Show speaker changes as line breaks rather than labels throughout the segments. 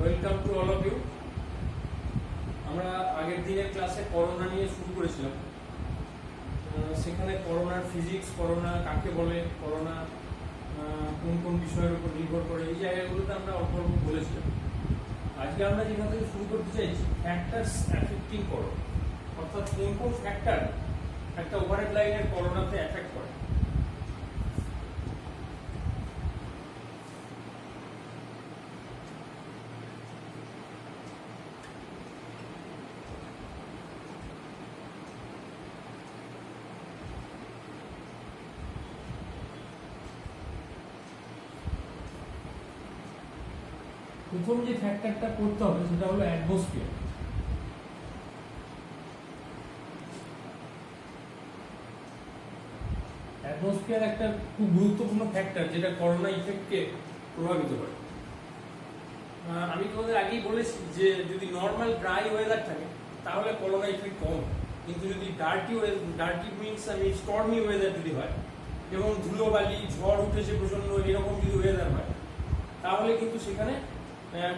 Welcome to all of you. আমরা আগের দিনের ক্লাসে করোনা নিয়ে শুরু করেছিলাম। সেখানে করোনার ফিজিক্স, করোনা কাকে বলে, করোনা কোন কোন বিষয়ের উপর নির্ভর করে, এই জায়গাগুলোতে আমরা অল্প অল্প বলেছিলাম। আজকে আমরা যেখান থেকে শুরু করতে চাইছি ফ্যাক্টরস অ্যাফেক্টিং করোনা, অর্থাৎ কোন কোন ফ্যাক্টর একটা ওভারহেড লাইনের করোনাতে অ্যাফেক্ট করে। প্রথম যে ফ্যাক্টরটা করতে হবে সেটা হলো অ্যাটমসফিয়ার। অ্যাটমসফিয়ার একটা খুব গুরুত্বপূর্ণ ফ্যাক্টর যেটা করোনা ইফেক্টকে প্রভাবিত করে। আমি তোমাদের আগেই বলেছি যে যদি নর্মাল ড্রাই ওয়েদার থাকে তাহলে করোনা ইফেক্ট কম, কিন্তু যদি ডার্টি মিনস স্টর্মি ওয়েদার যদি হয় এবং ধুলোবালি, ঝড় উঠেছে প্রচন্ড, এরকম যদি ওয়েদার হয় তাহলে কিন্তু সেখানে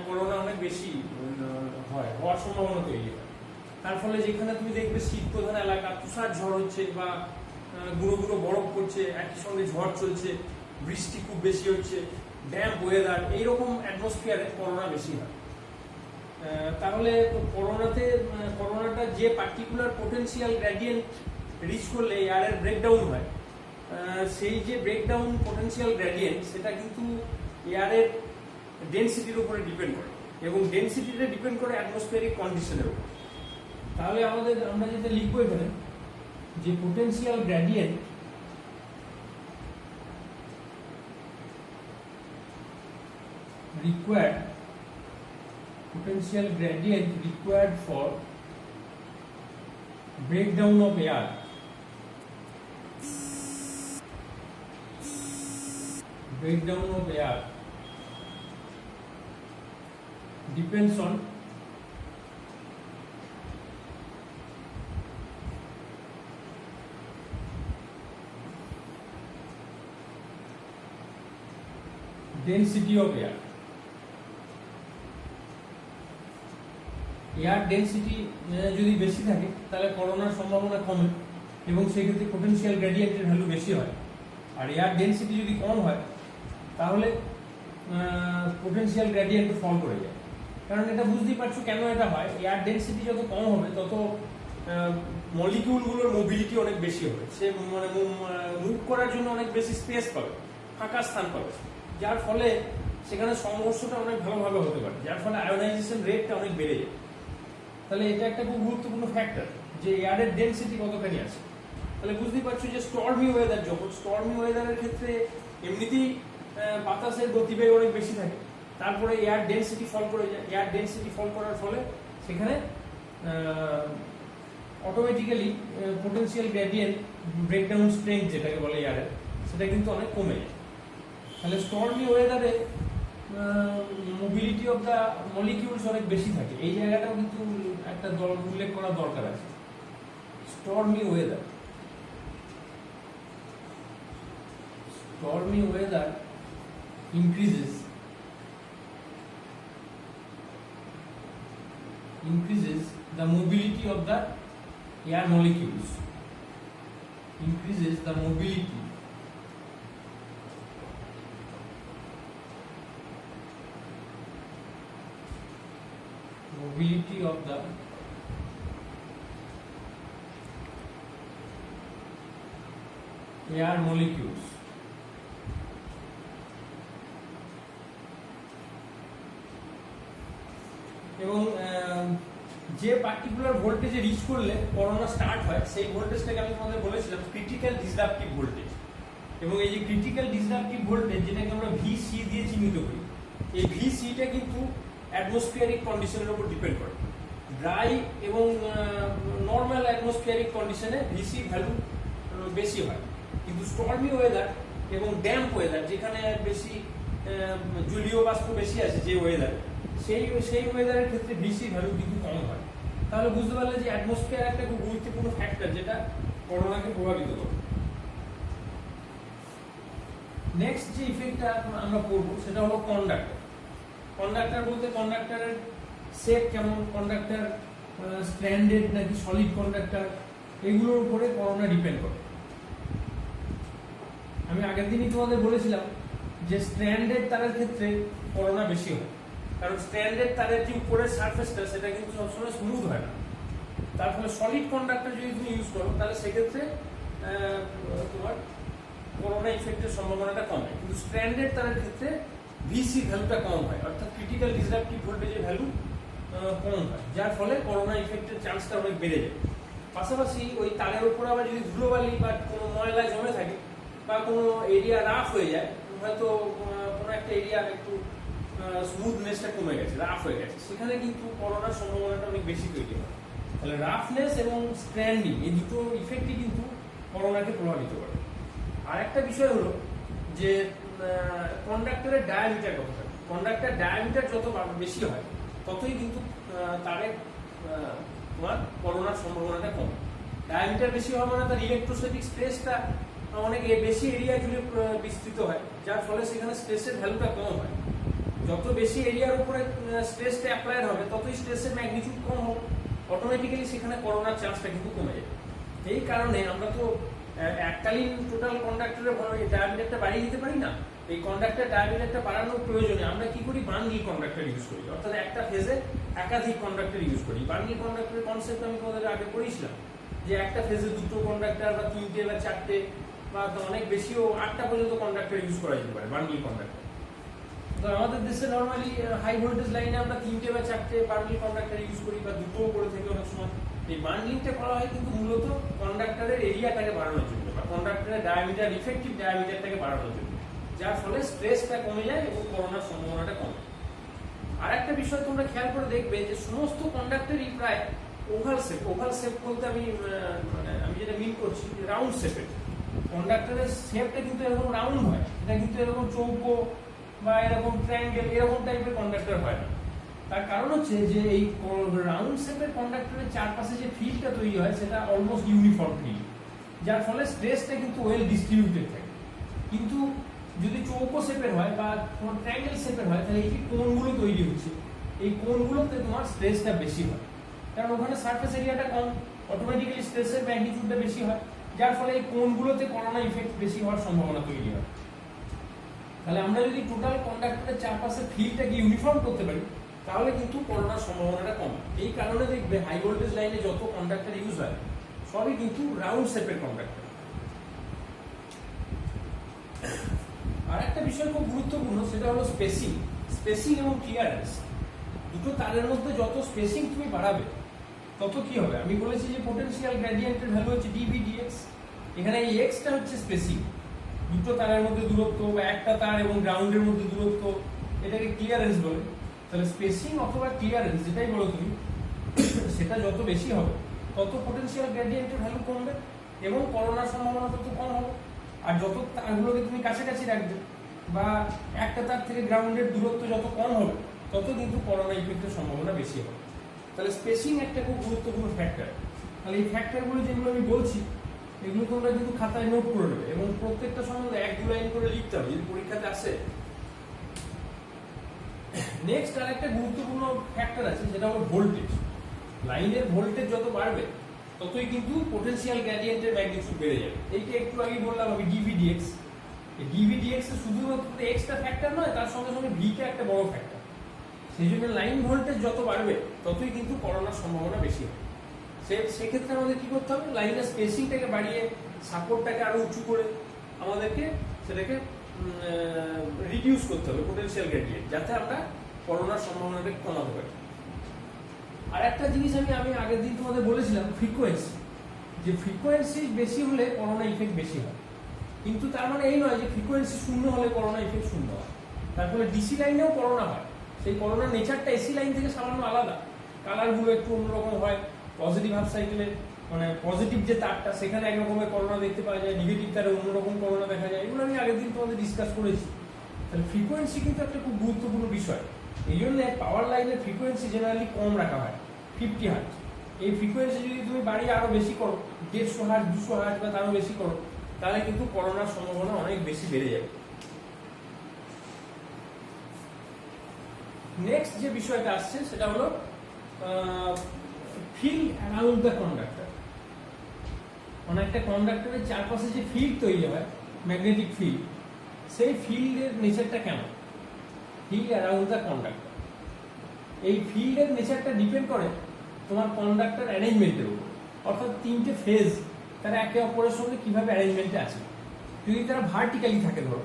করোনা অনেক বেশি হওয়ার সম্ভাবনা তৈরি হয়। তার ফলে যেখানে তুমি দেখবে শীত প্রধান এলাকা, তুষার ঝড় হচ্ছে বা গুঁড়ো গুঁড়ো বরফ পড়ছে, একই সঙ্গে ঝড় চলছে, বৃষ্টি খুব বেশি হচ্ছে, ড্যাম্প ওয়েদার, এইরকম অ্যাটমসফিয়ারে করোনা বেশি হয়। তাহলে করোনাটা যে পার্টিকুলার পোটেনশিয়াল গ্রেডিয়েন্ট রিচ করলে এয়ারের ব্রেকডাউন হয়, সেই যে ব্রেকডাউন পোটেনশিয়াল গ্রেডিয়েন্ট সেটা কিন্তু এয়ারের ডেনসিটির উপরে ডিপেন্ড করে এবং ডেনসিটিটা ডিপেন্ড করে অ্যাটমসফিয়ারিক কন্ডিশনের উপর। তাহলে আমরা যেটা লিখবো এখানে যে potential gradient required for breakdown of air depends on density of air. Air density যদি বেশি থাকে তাহলে করোনার সম্ভাবনা কমে এবং সেক্ষেত্রে পোটেনশিয়াল গ্রেডিয়েন্টের ভ্যালু বেশি হয়। আর এয়ার ডেনসিটি যদি কম হয় তাহলে পোটেনশিয়াল গ্রেডিয়েন্ট ফল করে যায়। কারণ এটা বুঝতেই পারছো কেন এটা হয়। এয়ার ডেনসিটি যত কম হবে তত মলিকিউলগুলোর মোবিলিটি অনেক বেশি হবে, সে মানে মুভ করার জন্য অনেক বেশি স্পেস পাবে, ফাঁকা স্থান পাবে, যার ফলে সেখানে সংঘর্ষটা অনেক ভালোভাবে হতে পারে, যার ফলে আয়োনাইজেশন রেটটা অনেক বেড়ে যায়। তাহলে এটা একটা খুব গুরুত্বপূর্ণ ফ্যাক্টর যে এয়ারের ডেনসিটি কতখানি আছে। তাহলে বুঝতেই পারছো যে স্টর্মি ওয়েদারের ক্ষেত্রে এমনিতেই বাতাসের গতিবেগ অনেক বেশি থাকে, তারপরে এয়ার ডেনসিটি ফল করে যায়। এয়ার ডেনসিটি ফল করার ফলে সেখানে automatically potential gradient breakdown strength যেটাকে বলে এয়ারের, সেটা কিন্তু অনেক কমে যায়। তাহলে স্টর্মি ওয়েদারে মোবিলিটি অফ দ্য মলিকিউলস অনেক বেশি থাকে। এই জায়গাটাও কিন্তু একটা উল্লেখ করা দরকার আছে। Stormy weather increases the mobility of the air molecules. Increases the mobility of the air molecules. এবং যে পার্টিকুলার ভোল্টেজে রিচ করলে করোনা স্টার্ট হয় সেই ভোল্টেজটাকে আমি তোমাদের বলেছিলাম ক্রিটিক্যাল ডিসরাপটিভ ভোল্টেজ। এবং এই যে ক্রিটিক্যাল ডিসরাপটিভ ভোল্টেজ যেটাকে আমরা ভিসি দিয়ে চিহ্নিত করি, এই ভিসিটা কিন্তু অ্যাটমসফিয়ারিক কন্ডিশনের উপর ডিপেন্ড করে। ড্রাই এবং নর্মাল অ্যাটমসফিয়ারিক কন্ডিশনে ভিসি ভ্যালু বেশি হয়, কিন্তু স্টর্মি ওয়েদার এবং ড্যাম্প ওয়েদার যেখানে বেশি জলীয় বাষ্প বেশি আছে যে ওয়েদার, সেই ওয়েদারের ক্ষেত্রে ভিসি ভ্যালু কিন্তু কম হয়। তাহলে বুঝতে পারলে যে অ্যাটমসফিয়ার একটা খুব গুরুত্বপূর্ণ ফ্যাক্টর যেটা করোনাকে প্রভাবিত করে। নেক্সট যে ইফেক্টটা আমরা পড়বো সেটা হলো কন্ডাক্টর। কন্ডাক্টর বলতে কন্ডাক্টরের শেপ কেমন, কন্ডাক্টর স্ট্র্যান্ডেড নাকি সলিড কন্ডাক্টর, এগুলোর উপরে করোনা ডিপেন্ড করে। আমি আগের দিনই তোমাদের বলেছিলাম যে স্ট্র্যান্ডেড তারের ক্ষেত্রে করোনা বেশি হয়, কারণ স্ট্র্যান্ডেড তারের যে উপরের সারফেসটা সেটা কিন্তু সবসময় স্মুথ হয় না। তার ফলে সলিড কন্ডাক্টর যদি তুমি ইউজ করো তাহলে সেক্ষেত্রে তোমার করোনা ইফেক্টের সম্ভাবনাটা কমে। কিন্তু স্ট্র্যান্ডেড তারের ক্ষেত্রে ভিসি ভ্যালুটা কম হয়, অর্থাৎ ক্রিটিক্যাল ডিসরাপটিভ ভোল্টেজের ভ্যালু কম হয়, যার ফলে করোনা ইফেক্টের চান্সটা অনেক বেড়ে যায়। পাশাপাশি ওই তারের উপর আবার যদি ধুলোবালি বা কোনো ময়লা জমে থাকে বা কোনো এরিয়া রাফ হয়ে যায়, হয়তো কোনো একটা এরিয়া একটু স্মুথনেসটা কমে গেছে, রাফ হয়ে গেছে, সেখানে কিন্তু করোনার সম্ভাবনাটা অনেক বেশি তৈরি হয়। তাহলে রাফনেস এবং স্ট্র্যান্ডিং এই দুটো ইফেক্টই কিন্তু করোনাকে প্রভাবিত করে। আর একটা বিষয় হলো যে কন্ডাক্টরের ডায়ামিটার কত থাকে। কন্ডাক্টর ডায়ামিটার যত বেশি হয় ততই কিন্তু তারে তোমার করোনার সম্ভাবনাটা কম। ডায়ামিটার বেশি হওয়া মানে তার ইলেকট্রোস্ট্যাটিক স্ট্রেসটা অনেক বেশি এরিয়া জুড়ে বিস্তৃত হয়, যার ফলে সেখানে স্ট্রেসের ভ্যালুটা কম হয়। যত বেশি এরিয়ার উপরে স্ট্রেসটা অ্যাপ্লাইড হবে ততই স্ট্রেসের ম্যাগনিটিউড কম হবে, অটোমেটিক্যালি সেখানে করোনার চান্সটা কিন্তু কমে যায়। এই কারণে আমরা তো এককালীন টোটাল কন্ডাক্টরের ডায়ামিটারটা বাড়িয়ে দিতে পারি না। এই কন্ডাক্টর ডায়ামিটারটা বাড়ানোর প্রয়োজনে আমরা কি করি, বান্ডিল কন্ডাক্টর ইউজ করি, অর্থাৎ একটা ফেজে একাধিক কন্ডাক্টর ইউজ করি। বান্ডিল কন্ডাক্টরের কনসেপ্ট আমি তোমাদের আগে পড়িয়েছিলাম যে একটা ফেজে দুটো কন্ডাক্টর বা তিনটে বা চারটে বা অনেক বেশিও 8টা পর্যন্ত কন্ডাক্টর ইউজ করা যেতে পারে বান্ডিল কন্ডাক্টর। তো আমাদের দেশে নর্মালি হাই ভোল্টেজ লাইনে আমরা তিনটে বা চারটে বান্ডিল কন্ডাক্টর ইউজ করি বা দুটোও করে থাকি অনেক সময়। এই বান্ডিলটা করা হয় কিন্তু মূলত কন্ডাক্টরের এরিয়াটাকে বাড়ানোর জন্য বা কন্ডাক্টরের ডায়ামিটার, ইফেক্টিভ ডায়ামিটারটাকে বাড়ানোর জন্য, যার ফলে স্ট্রেসটা কমে যায় এবং করোনার সম্ভাবনাটা কমে। আর একটা বিষয় তোমরা খেয়াল করে দেখবে যে সমস্ত কন্ডাক্টরই প্রায় ওভাল শেপ। ওভাল শেপ বলতে আমি যেটা মিন করছি রাউন্ড শেপের। কন্ডাক্টরের শেপটা কিন্তু এরকম রাউন্ড হয়, এটা কিন্তু এরকম চৌকো বা এরকম ট্রায়াঙ্গেল এরকম টাইপের কন্ডাক্টর হয় না। তার কারণ হচ্ছে যে এই রাউন্ড শেপের কন্ডাক্টরের চারপাশে যে ফিল্ডটা তৈরি হয় সেটা অলমোস্ট ইউনিফর্ম ফিল্ড, যার ফলে স্ট্রেসটা কিন্তু ওয়েল ডিস্ট্রিবিউটেড থাকে। কিন্তু যদি চৌকো শেপের হয় বা তোমার ট্রায়াঙ্গেল শেপের হয় তাহলে এই যে কোণগুলো তৈরি হচ্ছে, এই কোণগুলোতে তোমার স্ট্রেসটা বেশি হয়, কারণ ওখানে সারফেস এরিয়াটা কম, অটোমেটিক্যালি স্ট্রেসের ম্যাগনিটিউডটা বেশি হয়, যার ফলে এই কোণগুলোতে করোনা ইফেক্ট বেশি হওয়ার সম্ভাবনা তৈরি হয়। তাহলে আমরা যদি টোটাল কন্ডাক্টরের চারপাশে ফিল্ডটাকে ইউনিফর্ম করতে পারি তাহলে কিন্তু করোনার সম্ভাবনাটা কম। এই কারণে দেখবে হাই ভোল্টেজ লাইনে যত কন্ডাক্টর ইউজ হয় সবই কিন্তু রাউন্ড শেপের কন্ডাক্টর। আর একটা বিষয় খুব গুরুত্বপূর্ণ, সেটা হলো স্পেসিং। স্পেসিং এবং ক্লিয়ারেন্স, দুটো তারের মধ্যে যত স্পেসিং তুমি বাড়াবে তত কি হবে। আমি বলেছি যে পোটেনশিয়াল গ্রেডিয়েন্টের ভ্যালু হচ্ছে dV/dx, এখানে এই এক্সটা হচ্ছে স্পেসিং। দুটো তারের মধ্যে দূরত্ব বা একটা তার এবং গ্রাউন্ডের মধ্যে দূরত্ব, এটাকে ক্লিয়ারেন্স বলে। তাহলে স্পেসিং অথবা ক্লিয়ারেন্স যেটাই বলো তুমি, সেটা যত বেশি হবে তত পোটেনশিয়াল গ্রেডিয়েন্টের ভ্যালু কমবে এবং করোনার সম্ভাবনা তত কম হবে। আর যত তারগুলোকে তুমি কাছাকাছি রাখবে বা একটা তার থেকে গ্রাউন্ডের দূরত্ব যত কম হবে তত কিন্তু করোনা ইফেক্টের সম্ভাবনা বেশি হবে। তাহলে স্পেসিং একটা খুব গুরুত্বপূর্ণ ফ্যাক্টর। তাহলে এই ফ্যাক্টরগুলো যেগুলো আমি বলছি এগুলো তোমরা কিন্তু খাতায় নোট করে নেবে এবং প্রত্যেকটা সম্বন্ধে 1-2 লাইন করে লিখতে হবে যদি পরীক্ষাতে আসে। নেক্সট আর একটা গুরুত্বপূর্ণ ফ্যাক্টর আছে, যেটা হলো ভোল্টেজ। লাইনের ভোল্টেজ যত বাড়বে ততই কিন্তু পোটেনশিয়াল গ্রেডিয়েন্টের ম্যাগনিটিউড বেড়ে যাবে। এইটা একটু আগে বললাম আমি dV/dx। এই dV/dx এর শুধুমাত্র এক্সটা ফ্যাক্টর নয়, তার সঙ্গে সঙ্গে ভিটা একটা বড় ফ্যাক্টর। সেই জন্য লাইন ভোল্টেজ যত বাড়বে ততই কিন্তু করোনার সম্ভাবনা বেশি হবে। সেক্ষেত্রে আমাদের কি করতে হবে, লাইনের স্পেসিংটাকে বাড়িয়ে সাপোর্টটাকে আরো উঁচু করে আমাদেরকে সেটাকে রিডিউস করতে হবে পোটেনশিয়াল গ্রেডিয়েন্ট, যাতে আমরা করোনার সম্ভাবনাটাকে কমাতে পারি। আর একটা জিনিস আমি আগের দিন তোমাদের বলেছিলাম ফ্রিকোয়েন্সি, যে ফ্রিকোয়েন্সি বেশি হলে করোনা ইফেক্ট বেশি হয়। কিন্তু তার মানে এই নয় যে ফ্রিকোয়েন্সি শূন্য হলে করোনা ইফেক্ট শূন্য হয়। তার ফলে ডিসি লাইনেও করোনা হয়, সেই করোনার নেচারটা এসি লাইন থেকে সামান্য আলাদা, কালারগুলো একটু অন্যরকম হয়। পজিটিভ হাফ সাইকেলে মানে পজিটিভ যে তারটা সেখানে একরকমের করোনা দেখতে পাওয়া যায়, নেগেটিভ তারে অন্যরকম করোনা দেখা যায়। এগুলো আমি আগের দিন তোমাদের ডিসকাস করেছি। তাহলে ফ্রিকোয়েন্সি কিন্তু একটা খুব গুরুত্বপূর্ণ বিষয়। এই জন্য পাওয়ার লাইনের ফ্রিকোয়েন্সি জেনারেলি কম রাখা হয়, 50 হার্টজ। এই ফ্রিকোয়েন্সি যদি তুমি বাড়িয়ে আরো বেশি করো, 150 হার্টজ, 200 হার্টজ বা তারও বেশি করো, তাহলে কিন্তু করোনার সম্ভাবনা অনেক বেশি বেড়ে যাবে। নেক্সট যে বিষয়টা আসছে সেটা হলো ফিল্ড অ্যারাউন্ড দ্য কন্ডাক্টর। মানে একটা কন্ডাক্টরের চারপাশে যে ফিল্ড তৈরি হয়, ম্যাগনেটিক ফিল্ড, সেই ফিল্ডের নেচারটা কেমন? ফিল্ড অ্যারাউন্ড দ্য কন্ডাক্টর, এই ফিল্ডের নেচারটা ডিপেন্ড করে তোমার কন্ডাক্টর অ্যারেঞ্জমেন্টের উপর। অর্থাৎ তিনটে ফেজ তারা একে অপরের সঙ্গে কিভাবে অ্যারেঞ্জমেন্টে আছে। যদি তারা ভার্টিক্যালি থাকে ধরো,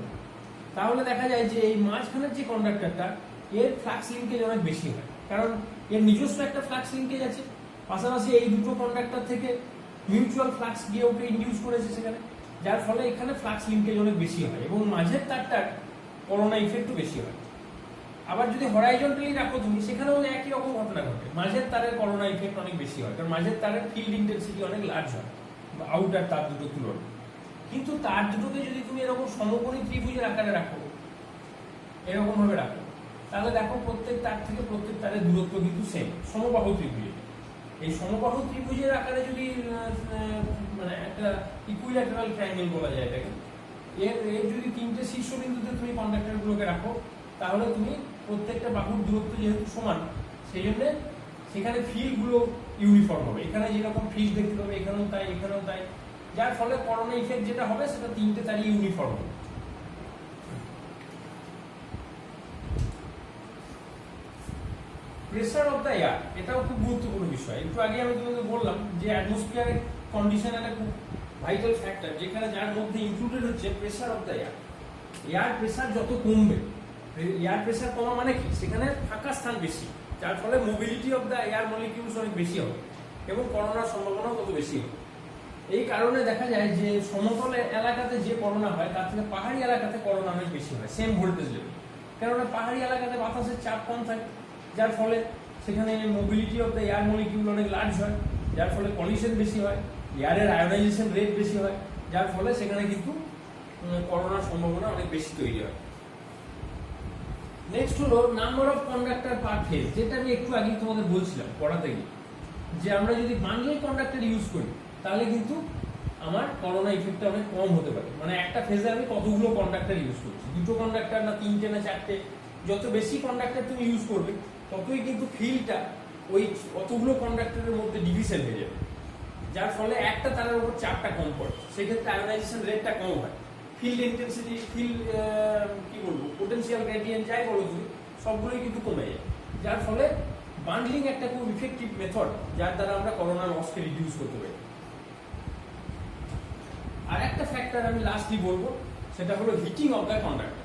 তাহলে দেখা যায় যে এই মাঝখানের যে কন্ডাক্টরটা, এর ফ্লাক্স লিঙ্কেজ অনেক বেশি হয়, কারণ এর নিজস্ব একটা ফ্লাক্স লিঙ্কেজ আছে, পাশাপাশি এই দুটো কন্ডাক্টর থেকে মিউচুয়াল ফ্লাক্স গিয়ে ওকে ইনডিউস করেছে সেখানে, যার ফলে এখানে ফ্লাক্স লিঙ্কেজ অনেক বেশি হয় এবং মাঝের তারটার করোনা ইফেক্টও বেশি হয়। আবার যদি হরাইজন্টালি রাখো তুমি, সেখানেও একই রকম ঘটনা ঘটে, মাঝের তারের করোনা ইফেক্ট অনেক বেশি হয়, কারণ মাঝের তারের ফিল্ড ইন্টেন্সিটি অনেক লার্জ হয় আউটার তার দুটো তুলনায়। কিন্তু তার দুটোকে যদি তুমি এরকম সমকোণী ত্রিভুজের আকারে রাখো, এরকম ভাবে রাখো, তাহলে দেখো প্রত্যেক তার থেকে প্রত্যেক তারের দূরত্ব কিন্তু সেম, সমবাহু ত্রিভুজে। এই সমবাহু ত্রিভুজের আকারে যদি মানে একটা ইকুইল্যাটারাল ট্রায়াঙ্গেল বলা যায় এটাকে, এর যদি তিনটে শীর্ষবিন্দুতে তুমি কন্ডাক্টরগুলোকে রাখো, তাহলে তুমি প্রত্যেকটা বাহুর দূরত্ব যেহেতু সমান, সেই জন্য সেখানে ফিল্ডগুলো ইউনিফর্ম হবে। এখানে যেরকম ফিল্ড দেখতে পাবে এখানেও তাই, এখানেও তাই, যার ফলে করোনা ইফেক্ট যেটা হবে সেটা তিনটে তারই ইউনিফর্ম হবে। প্রেসার অফ দ্য এয়ার, এটাও খুব গুরুত্বপূর্ণ বিষয়। একটু আগে আমি তোমাকে বললাম যে অ্যাটমসফিয়ারের কন্ডিশন একটা খুব ভাইটাল ফ্যাক্টর, যেখানে যার মধ্যে ইনক্লুডেড হচ্ছে pressure of the air. Air pressure যত কমবে, এয়ার প্রেসার কমা মানে কি, সেখানে ফাঁকা স্থান বেশি, যার ফলে mobility of the air molecules অনেক বেশি হবে এবং করোনার সম্ভাবনাও তত বেশি হবে। এই কারণে দেখা যায় যে সমতল এলাকাতে যে করোনা হয় তার থেকে পাহাড়ি এলাকাতে করোনা অনেক বেশি হয়, সেম ভোল্টেজ লেভেল। কেননা পাহাড়ি এলাকাতে বাতাসের চাপ কম থাকে, যার ফলে সেখানে mobility of the air molecule অনেক লার্জ হয়, যার ফলে পলিউশন বেশি হয়, এয়ারের আয়োনাইজেশন রেট বেশি হয়, যার ফলে সেখানে কিন্তু করোনার সম্ভাবনা অনেক বেশি তৈরি হয়। নেক্সট হলো number of conductor per phase, যেটা আমি একটু আগে তোমাদের বলছিলাম পড়াতে গিয়ে, যে আমরা যদি বান্ডেল কন্ডাক্টর ইউজ করি তাহলে কিন্তু আমার করোনা ইফেক্টটা অনেক কম হতে পারে। মানে একটা ফেজে আমি কতগুলো কন্ডাক্টর ইউজ করছি, দুটো কন্ডাক্টর না তিনটে না চারটে, যত বেশি কন্ডাক্টর তুমি ইউজ করবে ততই কিন্তু ফিল্ডটা ওই অতগুলো কন্ডাক্টরের মধ্যে ডিভিশন হয়ে যাবে, যার ফলে একটা তারের উপর চাপটা কম পড়ে, সেক্ষেত্রে আয়োনাইজেশন রেটটা কম হয়, ফিল্ড ইন্টেন্সিটি, ফিল্ড কি বলবো, পোটেনশিয়াল গ্রেডিয়েন্ট যাই বলো তুমি, সবগুলোই কিন্তু কমে যায়, যার ফলে বান্ডলিং একটা খুব ইফেক্টিভ মেথড, যার দ্বারা আমরা করোনা লসকে রিডিউস করতে পারি। আর একটা ফ্যাক্টর আমি লাস্টলি বলবো, সেটা হলো হিটিং অফ দ্য কন্ডাক্টর।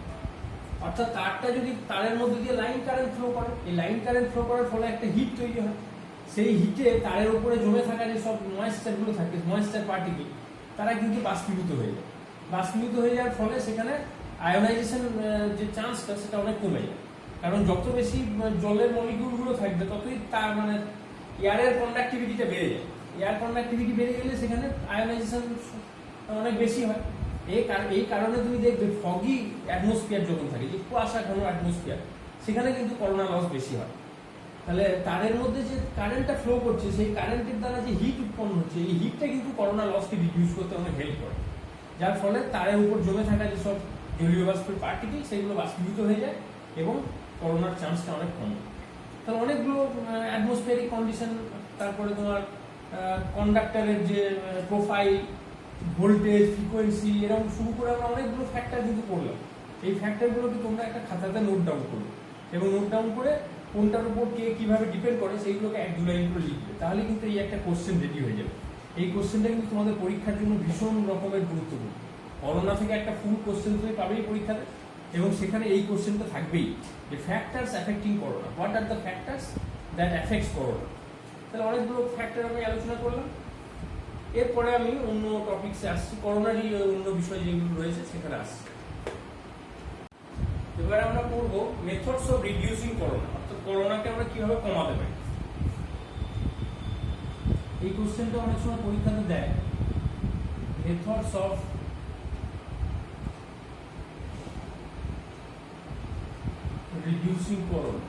অর্থাৎ তারটা যদি তারের মধ্যে দিয়ে লাইন কারেন্ট ফ্লো করে, এই লাইন কারেন্ট ফ্লো করার ফলে একটা হিট তৈরি হয়, সেই হিটে তারের উপরে জমে থাকা যে সব ময়েশ্চারগুলো থাকে, ময়েশ্চার পার্টিকেল, তারা কিন্তু বাষ্পীভূত হয়ে যায়। বাষ্পীভূত হয়ে যাওয়ার ফলে সেখানে আয়োনাইজেশন যে চান্সটা সেটা অনেক কমে যায়, কারণ যত বেশি জলের মলিকিউলগুলো থাকবে ততই তার মানে এয়ারের কন্ডাক্টিভিটিটা বেড়ে যায়। এয়ার কন্ডাক্টিভিটি বেড়ে গেলে সেখানে আয়োনাইজেশন অনেক বেশি হয়। এই কারণে তুমি দেখবে ফগি অ্যাটমসফিয়ার যখন থাকে, যে কুয়াশা ঘন অ্যাটমসফিয়ার, সেখানে কিন্তু করোনা লস বেশি হয়। তাহলে তারের মধ্যে যে কারেন্টটা ফ্লো করছে, সেই কারেন্টের দ্বারা যে হিট উৎপন্ন হচ্ছে, এই হিটটা কিন্তু করোনা লসকে রিডিউস করতে অনেক হেল্প করে, যার ফলে তারের উপর জমে থাকা যেসব জলীয় বাষ্পের পার্টিকেল সেগুলো বাষ্পীভূত হয়ে যায় এবং করোনার চান্সটা অনেক কম। তাহলে অনেকগুলো অ্যাটমসফিয়ারিক কন্ডিশন, তারপরে তোমার কন্ডাক্টরের যে প্রোফাইল, ভোল্টেজ, ফ্রিকোয়েন্সি, এরকম শুরু করে আমরা অনেকগুলো ফ্যাক্টর কিন্তু করলাম। এই ফ্যাক্টরগুলোকে তোমরা একটা খাতাতে নোট ডাউন করবে এবং নোট ডাউন করে কোনটার উপর কে কিভাবে ডিপেন্ড করে সেইগুলোকে এক দু লাইন করে লিখবে, তাহলে কিন্তু এই একটা কোশ্চেন রেডি হয়ে যাবে। এই কোশ্চেনটা কিন্তু তোমাদের পরীক্ষার জন্য ভীষণ রকমের গুরুত্বপূর্ণ। করোনা থেকে একটা ফুল কোশ্চেন তুমি পাবেই পরীক্ষাতে, এবং সেখানে এই কোশ্চেনটা থাকবেই যে factors affecting corona, what are the factors that affects corona. তাহলে অনেকগুলো ফ্যাক্টর আমি আলোচনা করলাম। এরপরে আমি অন্য টপিকসে আসছি, করোনারই অন্য বিষয় যেগুলো রয়েছে সেখানে আসছি। এবার আমরা পড়বো মেথডস অফ রিডিউসিং করোনা, অর্থাৎ করোনাকে আমরা কিভাবে কমাতে পারি। এই কোশ্চেনটা অনেক সময় পরীক্ষাতে দেয়, মেথডস অফ রিডিউসিং করোনা।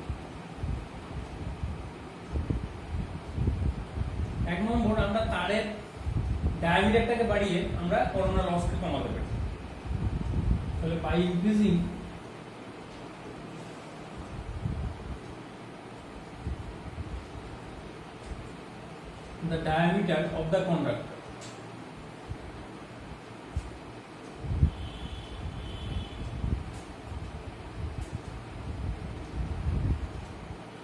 1 নম্বর, আমরা তারের ডায়ামিটারটাকে বাড়িয়ে আমরা করোনা লসকে কমাতে পারি। তাহলে by increasing the diameter of the conductor.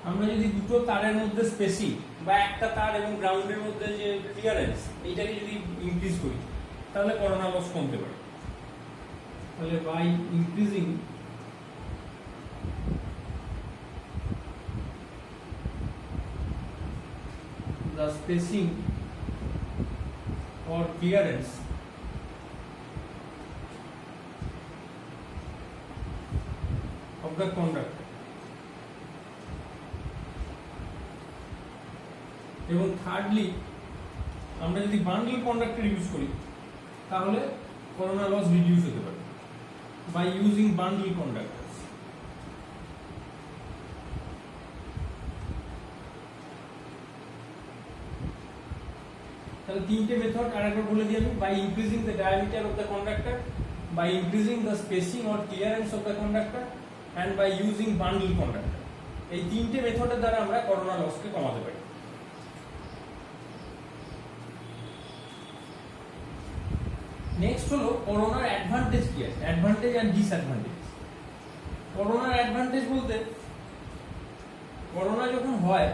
আমরা যদি দুটো তারের মধ্যে স্পেসিং বা একটা তার এবং গ্রাউন্ডের মধ্যে যে ক্লিয়ারেন্স এইটাকে যদি ইনক্রিজ করি তাহলে করোনা লস কমতে পারে। তাহলে by increasing the spacing or clearance of the conductor এবং থার্ডলি আমরা যদি বান্ডল কন্ডাক্টর ইউজ করি তাহলে করোনা লস রিডিউস হতে পারে বাই ইউজিং বান্ডল কন্ডাক্টরস। তাহলে তিনটে মেথড আরেকবার বলে দিই আমি, by increasing the diameter of the conductor, by increasing the spacing or clearance of the conductor and by using bundle conductor. এই তিনটে মেথডের দ্বারা আমরা করোনা লসকে কমাতে পারি। নেক্সট হলো করোনার অ্যাডভান্টেজ কি আছে, অ্যাডভান্টেজ এন্ড ডিসঅ্যাডভান্টেজ। করোনার অ্যাডভান্টেজ বলতে করোনা যখন হয়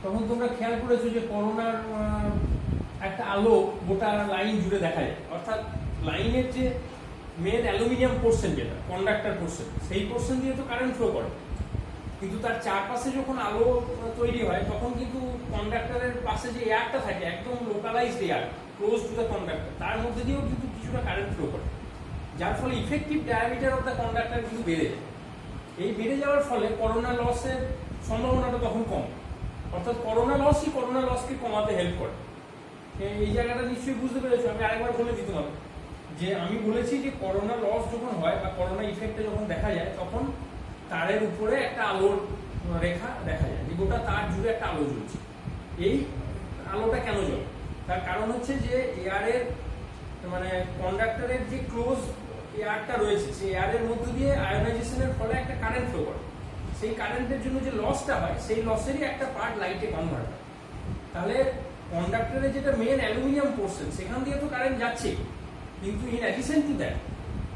তখন তোমরা খেয়াল করেছো যে করোনার একটা আলো গোটা লাইন জুড়ে দেখা যায়, অর্থাৎ লাইনের যে মেন অ্যালুমিনিয়াম পোর্শন যেটা কন্ডাক্টর পোর্শন সেই পোর্শন দিয়ে তো কারেন্ট ফ্লো করে, কিন্তু তার চারপাশে যখন আলো তৈরি হয় তখন কিন্তু কন্ডাক্টরের পাশে যে এয়ারটা থাকে একদম localised air close to the conductor তার মধ্যে দিয়েও কিন্তু কিছুটা কারেন্ট ফ্লো করে, যার ফলে effective diameter of the conductor কিন্তু বেড়ে যায়। এই বেড়ে যাওয়ার ফলে করোনা লসের সম্ভাবনাটা তখন কম, অর্থাৎ করোনা লসই করোনা লসকে কমাতে হেল্প করে। এই জায়গাটা নিশ্চয়ই বুঝতে পেরেছো। আমি আরেকবার বলে দিতে হবে যে আমি বলেছি যে করোনা লস যখন হয় বা করোনা ইফেক্টে যখন দেখা যায় তখন তারের উপরে একটা আলোর রেখা দেখা যায়, যে গোটা তার জুড়ে একটা আলো জ্বলছে। এই আলোটা কেন জ্বলে, তার কারণ হচ্ছে যে এয়ারের মানে কন্ডাক্টরের যে ক্লোজ এয়ারটা রয়েছে সেই এয়ারের মধ্য দিয়ে আয়োনাইজেশনের ফলে একটা কারেন্ট ফ্লো করে, সেই কারেন্টের জন্য যে লসটা হয় সেই লসেরই একটা পার্ট লাইটে কনভার্ট হয়। তাহলে কন্ডাক্টরের যেটা মেন অ্যালুমিনিয়াম পোর্শন সেখান দিয়ে তো কারেন্ট যাচ্ছে, কিন্তু ইন অ্যাডিশন টু দ্যাট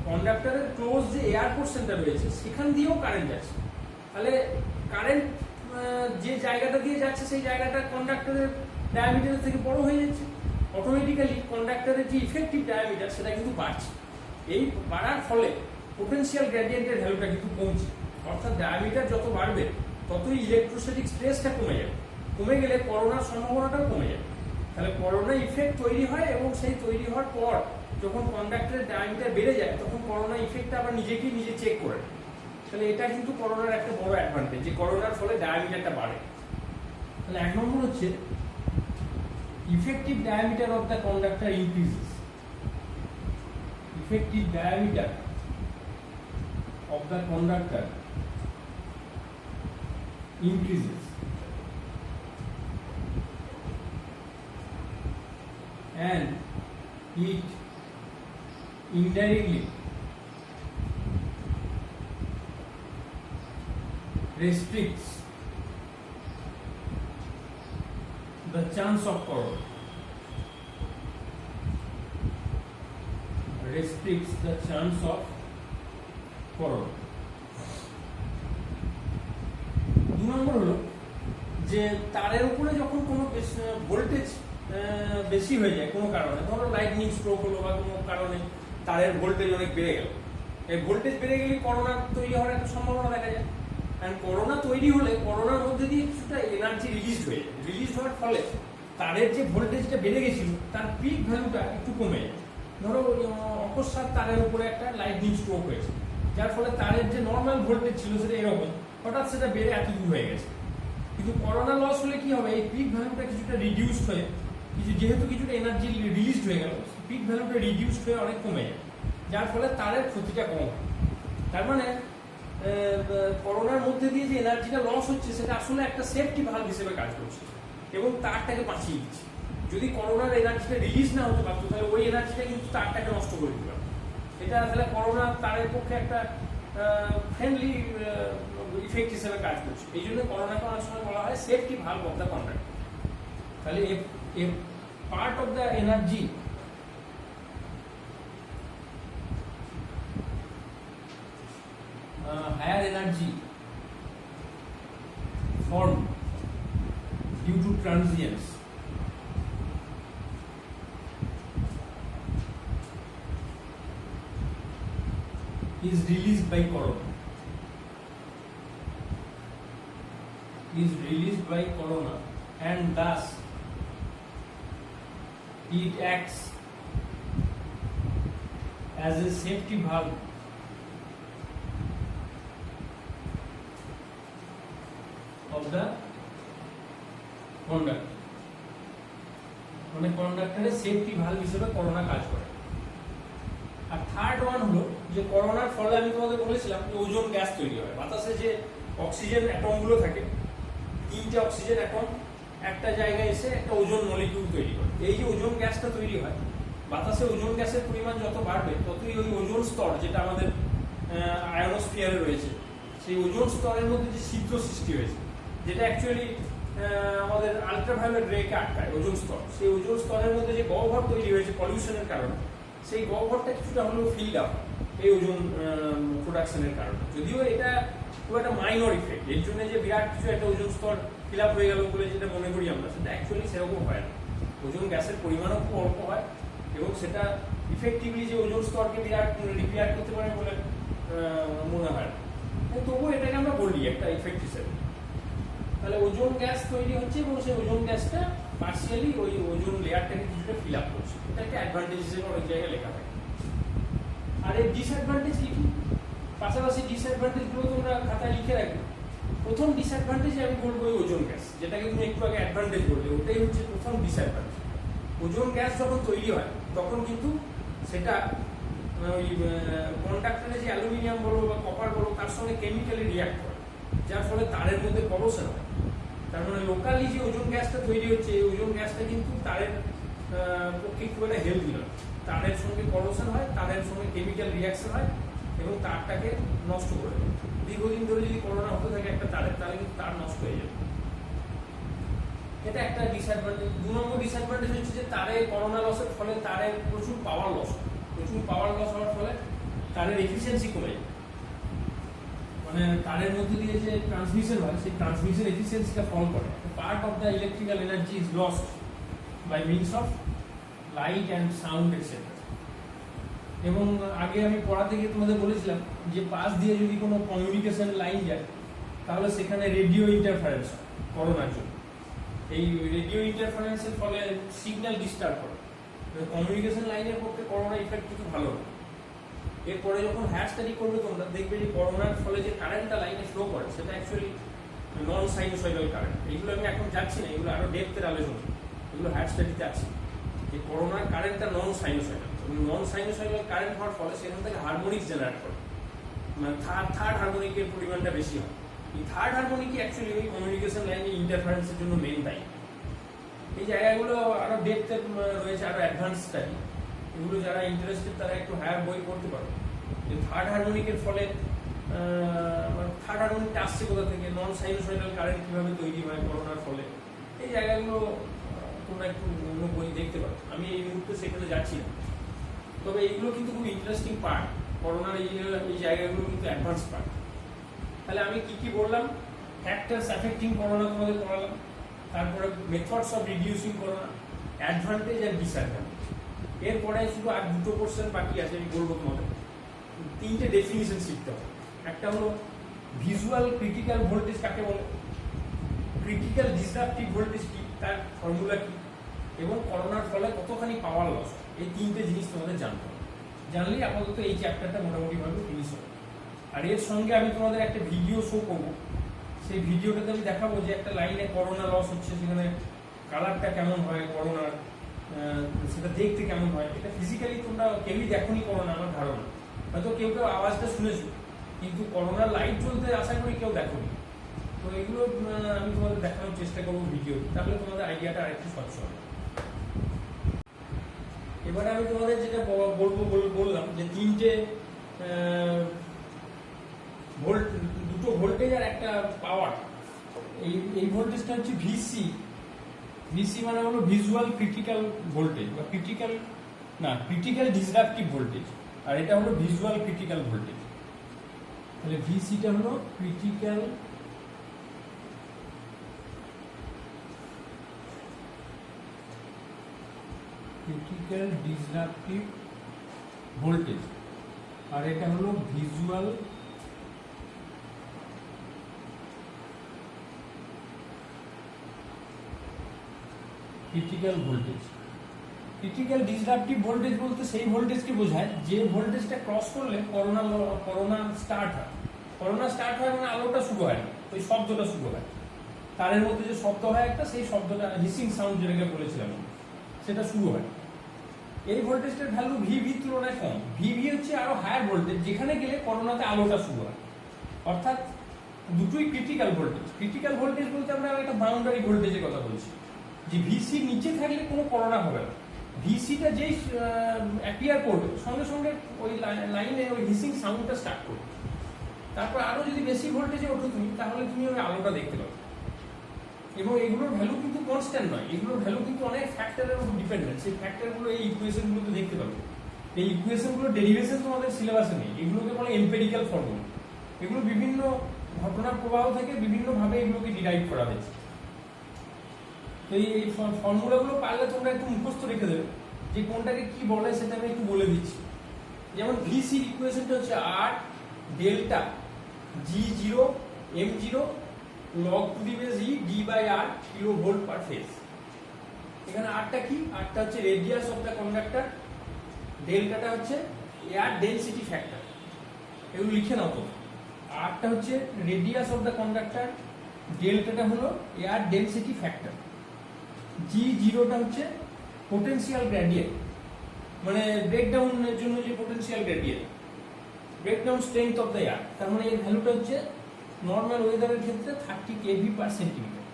কন্ডাক্টরের ক্লোজ যে এয়ার পোর্শনটা রয়েছে সেখান দিয়েও কারেন্ট যাচ্ছে। তাহলে কারেন্ট যে জায়গাটা দিয়ে যাচ্ছে সেই জায়গাটা কন্ডাক্টরের ডায়ামিটার থেকে বড় হয়ে যাচ্ছে, অটোমেটিক্যালি কন্ডাক্টরের যে ইফেক্টিভ ডায়ামিটার সেটা কিন্তু বাড়ছে। এই বাড়ার ফলে পোটেনশিয়াল গ্রেডিয়েন্টের ভ্যালুটা কিন্তু কমছে, অর্থাৎ ডায়ামিটার যত বাড়বে ততই ইলেকট্রোস্ট্যাটিক স্ট্রেসটা কমে যাবে, কমে গেলে করোনার সম্ভাবনাটাও কমে যাবে। তাহলে করোনা ইফেক্ট তৈরি হয় এবং সেই তৈরি হওয়ার পর যখন কন্ডাক্টরের ডায়ামিটার বেড়ে যায় তখন করোনা ইফেক্টটা আবার নিজেকেই নিজে চেক করে। তাহলে এটা কিন্তু করোনার একটা বড় অ্যাডভান্টেজ যে করোনার ফলে ডায়ামিটারটা বাড়ে। তাহলে এক নম্বর হচ্ছে effective diameter of the conductor increases. Effective diameter of the conductor increases and it indirectly restricts the chance of corona. Restricts the chance of corona. দু নম্বর হলো যে তারের উপরে যখন কোনো ভোল্টেজ বেশি হয়ে যায় কোনো কারণে, ধরো লাইটনিং স্ট্রোক হলো বা কোনো কারণে তারের ভোল্টেজ অনেক বেড়ে গেল, এই ভোল্টেজ বেড়ে গেলে করোনা তৈরি হওয়ার একটা সম্ভাবনা দেখা যায়। কারণ করোনা তৈরি হলে করোনার মধ্যে দিয়ে কিছুটা এনার্জি রিলিজ হয়ে যায়, রিলিজ হওয়ার ফলে তারের যে ভোল্টেজটা বেড়ে গেছিল তার পিক ভ্যালুটা একটু কমে যায়। ধরো অকস্মাৎ তারের উপরে একটা লাইটনিং স্ট্রোক হয়েছে, যার ফলে তারের যে নর্মাল ভোল্টেজ ছিল সেটা এরকম, হঠাৎ সেটা বেড়ে এত দূর হয়ে গেছে। কিন্তু করোনা লস হলে কি হবে, এই পিক ভ্যালুটা কিছুটা রিডিউস হয়ে যেহেতু কিছুটা এনার্জি রিলিজ হয়ে গেল, পিক ভ্যালুটা রিডিউস হয়ে অনেক কমে যায়, যার ফলে তারের ক্ষতিটা কম হয়। তার মানে করোনার মধ্যে দিয়ে যে এনার্জিটা লস হচ্ছে সেটা আসলে একটা সেফটি ভালভ হিসেবে কাজ করছে এবং তারটাকে বাঁচিয়ে দিচ্ছে। যদি করোনার এনার্জিটা রিলিজ না হতে পারতো তাহলে ওই এনার্জিটা কিন্তু তারটাকে নষ্ট করে দিতে পারতো। এটা তাহলে করোনা তারের পক্ষে একটা ফ্রেন্ডলি ইফেক্ট হিসেবে কাজ করছে। এই জন্য করোনাকে অনেক সময় বলা হয় safety valve of the conductor. তাহলে a part of the energy higher energy formed due to transients is released by corona, and thus it acts as a safety valve of the conductor। মানে কন্ডাক্টরের safety valve হিসেবে corona কাজ করে। আর third one হলো যে করোনার ফলে আমি তোমাদের বলেছিলাম যে ওজোন গ্যাস তৈরি হয়। বাতাসে যে অক্সিজেন অ্যাটম গুলো থাকে, 3টে অক্সিজেন অ্যাটম একটা জায়গায় এসে একটা ওজোন মলিকিউল তৈরি করে। এই যে ওজোন গ্যাসটা তৈরি হয়, বাতাসে ওজোন গ্যাসের পরিমাণ যত বাড়বে ততই ওই ওজোন স্তর যেটা আমাদের আয়োনোস্ফিয়ারে রয়েছে, সেই ওজোন স্তরের মধ্যে যে ছিদ্র সৃষ্টি হয়েছে, যেটা অ্যাকচুয়ালি আমাদের আলট্রাভায়োলেট রেকে আটকায় ওজোন স্তর, সেই ওজোন স্তরের মধ্যে যে গহ্বর তৈরি হয়েছে পলিউশনের কারণে, সেই গহ্বরটা কিছুটা হলেও ফিল্ড আপ এই ওজোন প্রোডাকশনের কারণে। যদিও এটা খুব একটা মাইনর ইফেক্ট, এর জন্য যে বিরাট কিছু একটা ওজোন স্তর ফিল আপ হয়ে গেল বলে যেটা মনে করি আমরা, সেটা অ্যাকচুয়ালি সেরকম হয় না। ওজোন গ্যাসের পরিমাণও খুব অল্প হয় এবং সেটা ইফেক্টিভলি যে ওজোন স্তরকে বিরাট রিপেয়ার করতে পারে বলে মনে হয় না। তবুও এটাকে আমরা বলি একটা ইফেক্ট হিসেবে। তাহলে ওজোন গ্যাস তৈরি হচ্ছে এবং সেই ওজোন গ্যাসটা পার্সিয়ালি ওই ওজোন লেয়ারটাকে কিছুটা ফিল আপ করছে। এটা একটা অ্যাডভান্টেজ হিসেবে অনেক জায়গায় লেখা হয়। আর এর ডিসঅ্যাডভান্টেজ কি কি? পাশাপাশি ডিসঅ্যাডভান্টেজ গুলো তোমরা খাতায় লিখে রাখবে। প্রথম ডিসঅ্যাডভান্টেজ আমি বলবো ওই ওজোন গ্যাস, যেটাকে তুমি একটু আগে অ্যাডভান্টেজ বললে, ওটাই হচ্ছে প্রথম ডিসঅ্যাডভান্টেজ। ওজোন গ্যাস যখন তৈরি হয় তখন কিন্তু সেটা ওই কন্ডাক্টরে যে অ্যালুমিনিয়াম বলো বা কপার বলো তার সঙ্গে কেমিক্যালি রিয়াক্ট করে, যার ফলে তারের মধ্যে করোশন হয়। তার মানে লোকালি যে ওজোন গ্যাসটা তৈরি হচ্ছে, এই ওজোন গ্যাসটা কিন্তু তারের পক্ষে খুব একটা হেলদি নয়। তারের সঙ্গে করোশন হয়, তারের সঙ্গে কেমিক্যাল রিয়াকশন হয় এবং তারটাকে নষ্ট করে দেয়। দীর্ঘদিন ধরে যদি করোনা হতে থাকে একটা তারের, তাহলে কিন্তু তার নষ্ট হয়ে যাবে। এটা একটা ডিসঅ্যাডভান্টেজ। 2 নম্বর ডিসঅ্যাডভান্টেজ হচ্ছে যে তারে করোনা লসের ফলে তারের প্রচুর পাওয়ার লস হওয়ার ফলে তারের এফিসিয়েন্সি কমে যায়। মানে তারের মধ্যে দিয়ে যে ট্রান্সমিশন হয়, সেই ট্রান্সমিশন এফিসিয়েন্সিটা ফল করে। Part of the electrical energy is lost by means of light and sound etcetera. এবং আগে আমি পড়াতে গিয়ে তোমাদের বলেছিলাম যে পাশ দিয়ে যদি কোনো কমিউনিকেশন লাইন যায় তাহলে সেখানে রেডিও ইন্টারফারেন্স হয় করোনার জন্য। এই রেডিও ইন্টারফারেন্সের ফলে সিগন্যাল ডিস্টার্ব করে। কমিউনিকেশন লাইনের পক্ষে করোনা ইফেক্ট কিছু ভালো না। এরপরে যখন হায়ার স্টাডি করবে তোমরা দেখবে যে করোনার ফলে যে কারেন্টটা লাইনে ফ্লো করে সেটা অ্যাকচুয়ালি নন সাইনোসয়েডাল কারেন্ট। এইগুলো আমি এখন যাচ্ছি না, এগুলো আরো ডেপথের আলোচনা, এগুলো হায়ার স্টাডিতে আছে। যে করোনার কারেন্টটা নন সাইনোসয়েডাল, নন সাইনোসয়েডাল কারেন্ট হওয়ার ফলে সেখান থেকে হারমোনিক্স জেনারেট করে, মানে থার্ড হারমোনিকের পরিমাণটা বেশি হয়। এই থার্ড হারমোনিকই অ্যাকচুয়ালি ওই কমিউনিকেশন লাইনে ইন্টারফারেন্সের জন্য মেন দায়ী। এই জায়গাগুলো আরো ডেপথে রয়েছে, আরো অ্যাডভান্স স্টাডি। এগুলো যারা ইন্টারেস্টেড তারা একটু হায়ার বই পড়তে পারো। যে থার্ড হারমোনিকের ফলে থার্ড হারমোনিকটা আসছে কোথা থেকে, নন সাইনোসয়েডাল কারেন্ট কিভাবে তৈরি হয় করোনার ফলে, এই জায়গাগুলো তোমরা একটু অন্য বই দেখতে পারো। আমি এই মুহূর্তে সেখানে যাচ্ছি না, তবে এইগুলো কিন্তু খুব ইন্টারেস্টিং পার্ট। করোনার এই জায়গাগুলো কিন্তু অ্যাডভান্স পার্ট। তাহলে আমি কি কি বললাম? ফ্যাক্টরস অ্যাফেক্টিং করোনা তোমাদের পড়ালাম, তারপরে methods of reducing corona, advantage আর ডিসঅ্যাডভান্টেজ। এরপরে শুধু আর 2টো কোশ্চেন বাকি আছে, আমি বলবো তোমাদের। 3টে ডেফিনিশন শিখতে হবে। একটা হলো ভিজুয়াল ক্রিটিক্যাল ভোল্টেজ কাকে বলে, ক্রিটিক্যাল ডিসরাপটিভ ভোল্টেজ কি, তার ফর্মুলা কি, এবং করোনার ফলে কতখানি পাওয়ার লস। এই 3টে জিনিস তোমাদের জানতে হবে। জানলেই আপাতত এই চ্যাপ্টারটা মোটামুটিভাবে ফিনিশ হবে। আর এর সঙ্গে আমি তোমাদের একটা ভিডিও শো করবো। সেই ভিডিওটাতে আমি দেখাবো যে একটা লাইনে করোনা লস হচ্ছে, সেখানে কালারটা কেমন হয় করোনার, সেটা দেখতে কেমন হয়। এটা ফিজিক্যালি তোমরা কেউই দেখোনি করোনা, আমার ধারণা। হয়তো কেউ কেউ আওয়াজটা শুনেছো, কিন্তু করোনার লাইট জ্বলতে আশা করি কেউ দেখোনি। তো এগুলো আমি তোমাদের দেখানোর চেষ্টা করবো ভিডিও, তাহলে তোমাদের আইডিয়াটা আরেকটু স্বচ্ছ হবে। এবারে আমি তোমাদের যেটা বললাম যে 3টে দুটো ভোল্টেজ আর একটা পাওয়ার, এই ভোল্টেজটা হচ্ছে ভিসি। ভিসি মানে হলো ভিজুয়াল ক্রিটিক্যাল ভোল্টেজ বা ক্রিটিক্যাল ডিসরাপটিভ ভোল্টেজ, আর এটা হলো ভিজুয়াল ক্রিটিক্যাল ভোল্টেজ। তাহলে ভিসিটা হলো ক্রিটিক্যাল ডিসরাপটিভ ভোল্টেজ, আর এটা হলো visual critical voltage. Critical disruptive voltage বলতে সেই ভোল্টেজকে বোঝায় যে ভোল্টেজটা ক্রস করলে করোনা স্টার্ট হয়। করোনা স্টার্ট হয় মানে আলোটা শুরু হয় না, ওই শব্দটা শুরু হয়, তারের মধ্যে যে শব্দ হয় একটা, সেই শব্দটা হিসিং সাউন্ড যেটাকে বলেছিলাম সেটা শুরু হয়। এই ভোল্টেজটার ভ্যালু ভিভি তুলনায় কম। ভিভি হচ্ছে আরো হায়ার ভোল্টেজ, যেখানে গেলে করোনাতে আলোটা শুরু হয়। অর্থাৎ দুটোই ক্রিটিক্যাল ভোল্টেজ। ক্রিটিক্যাল ভোল্টেজ বলতে আমরা একটা বাউন্ডারি ভোল্টেজের কথা বলছি, যে ভিসি নিচে থাকলে কোনো করোনা হবে না। ভিসিটা যেই অ্যাপিয়ার করবে সঙ্গে সঙ্গে ওই লাইনে ওই হিসিং সাউন্ডটা স্টার্ট করবে। তারপর আরো যদি বেশি ভোল্টেজে ওঠো তুমি, তাহলে তুমি ওই আলোটা দেখতে পাবে। এবং এগুলোর ভ্যালু কিন্তু কনস্ট্যান্ট নয়, এগুলোর ভ্যালু কিন্তু অনেক ফ্যাক্টরের উপর ডিপেন্ডেন্ট। সেই ফ্যাক্টরগুলো এই ইকুয়েশনগুলোতে দেখতে পাবে। এই ইকুয়েশনগুলোর ডেরিভেশন তোমাদের সিলেবাসে নেই, এগুলোকে বলে এম্পেরিক্যাল ফর্মুলা। এগুলো বিভিন্ন ঘটনার প্রবাহ থেকে বিভিন্নভাবে এগুলোকে ডিরাইভ করা হয়েছে। তো এই ফর্মুলাগুলো পারলে তোমরা একটু মুখস্থ রেখে দেবে, যে কোনটাকে কি বলে সেটা আমি একটু বলে দিচ্ছি। যেমন ভিসি ইকুয়েশনটা হচ্ছে আর delta G0 M0 log to the base E D by R kilovolt per phase. এখানে আরটা কি? আরটা হচ্ছে রেডিয়াস অফ দ্য কন্ডাক্টর, ডেল্টাটা হচ্ছে এয়ার ডেনসিটি ফ্যাক্টর। এগুলো লিখে নাও তো। আরটা হচ্ছে রেডিয়াস অফ দ্য কন্ডাক্টর, ডেল্টাটা হলো এয়ার ডেনসিটি ফ্যাক্টর, G0টা হচ্ছে পোটেনশিয়াল গ্রেডিয়েন্ট, মানে ব্রেকডাউনের জন্য যে potential gradient, breakdown strength of the air. তার মানে এর ভ্যালুটা হচ্ছে নর্মাল ওয়েদারের ক্ষেত্রে 30 কেভি পার সেন্টিমিটার,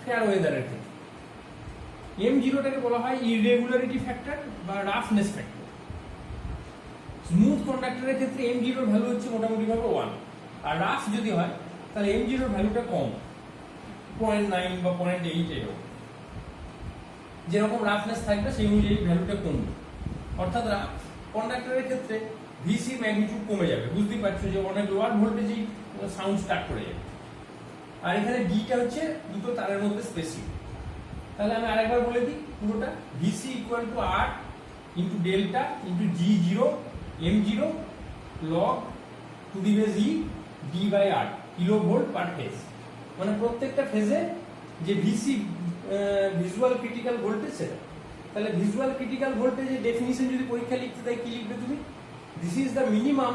ফেয়ার ওয়েদারের ক্ষেত্রে। M0টাকে বলা হয় ইররেগুলারিটি ফ্যাক্টর বা রাফনেস ফ্যাক্টর। স্মুথ কন্ডাক্টরের ক্ষেত্রে M0 এর ভ্যালু হচ্ছে মোটামুটি ভাবে 1, আর রাফ যদি হয় তাহলে M0 এর ভ্যালুটা কম, 0.9 বা 0.8 এরকম। যেরকম রাফনেস থাকবে সেই অনুযায়ী ভ্যালুটা কমবে। অর্থাৎ কন্ডাক্টরের ক্ষেত্রে ভিসি ম্যাগনিটিউড কমে যাবে, বুঝতেই পারছো যে অনেক লোয়ার ভোল্টেজেই সাউন্ড স্টার্ট করে যাবে। আর এখানে ডিটা হচ্ছে দুটো তারের মধ্যে স্পেসিং। তাহলে আমি আরেকবার বলে দিই পুরোটা। VC equal to R into delta into G0 M0 log to the base e D by R kilovolt per phase. মানে প্রত্যেকটা ফেজে যে ভিসি ভিজুয়াল ক্রিটিক্যাল ভোল্টেজ সেটা। তাহলে ভিজুয়াল ক্রিটিক্যাল ভোল্টেজের ডেফিনিশন যদি পরীক্ষা লিখতে দেয় কি লিখবে তুমি? This is the minimum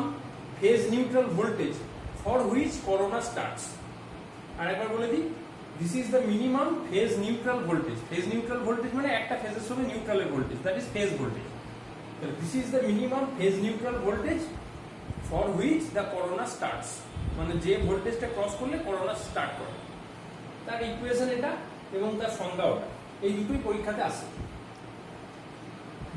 phase neutral voltage for which corona starts. আর একবার বলে দিই, this is the minimum phase neutral voltage. Phase neutral voltage মানে একটা ফেজের সঙ্গে নিউট্রালের voltage, that is phase voltage. This is the minimum phase neutral voltage for which the corona starts, মানে যে ভোল্টেজটা ক্রস করলে করোনা স্টার্ট করে। তার ইকুয়েশন এটা এবং তার সংজ্ঞা ওটা, এই দুটোই পরীক্ষাতে আসে।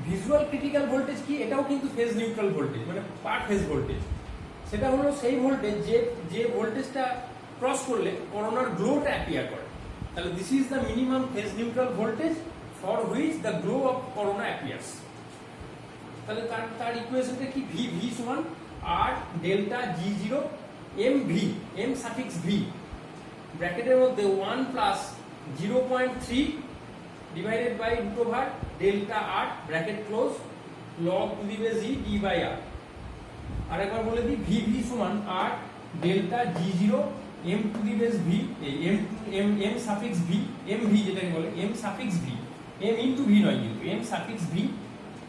ভিজুয়াল ক্রিটিক্যাল ভোল্টেজ কি? এটাও কিন্তু ফেজ নিউট্রাল ভোল্টেজ, মানে পার ফেজ ভোল্টেজ। সেটা হলো সেই ভোল্টেজ যে ভোল্টেজটা ক্রস করলে করোনার গ্লোটা অ্যাপিয়ার করে। তাহলে this is the minimum phase neutral voltage for which the glow of corona appears. তাহলে তার ইকুয়েশনটা কি? ভি সমান r delta G0 MV, M suffix V, ব্র্যাকেটের মধ্যে 1 plus 0.3 divided by root over delta r bracket close log to the base e D by r. আরেকবার বলে দিই, ভি সমান r delta G0 M to the base V, M suffix V, MV যেটাকে বলে M suffix V, M into V নয় কিন্তু M suffix V,